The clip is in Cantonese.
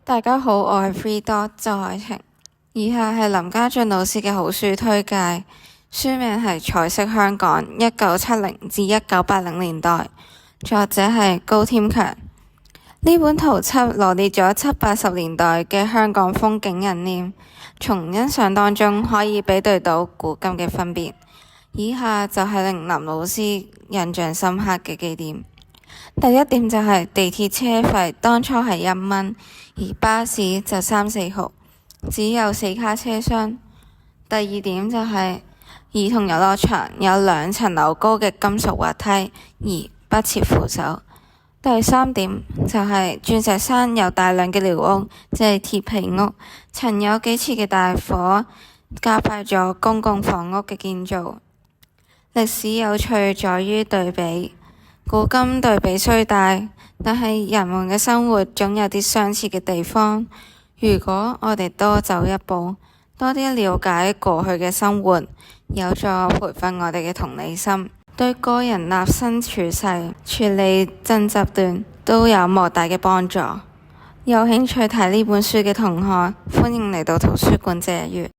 大家好，我係 Free Dot 周海晴。以下係林家俊老師嘅好書推介，書名係《彩色香港1970至1980年代》，作者係高添強。呢本圖輯羅列咗70、80年代嘅香港風景人臉，從欣賞當中可以比對到古今嘅分別。以下就係令林老師印象深刻嘅幾點。第一點就係地鐵車費當初係1蚊，而巴士就3、4毫，只有4卡車廂。第二點就係兒童遊樂場有2層樓高嘅金屬滑梯，而不設扶手。第三點就係鑽石山有大量嘅寮屋，即係鐵皮屋，曾有幾次嘅大火加快咗公共房屋嘅建造。歷史有趣在於對比。古今對比雖大，但係人們嘅生活總有啲相似嘅地方。如果我哋多走一步，多啲了解過去嘅生活，有助培訓我哋嘅同理心，對個人立身處世、處理爭執端都有莫大嘅幫助。有興趣睇呢本書嘅同學，歡迎嚟到圖書館借閱。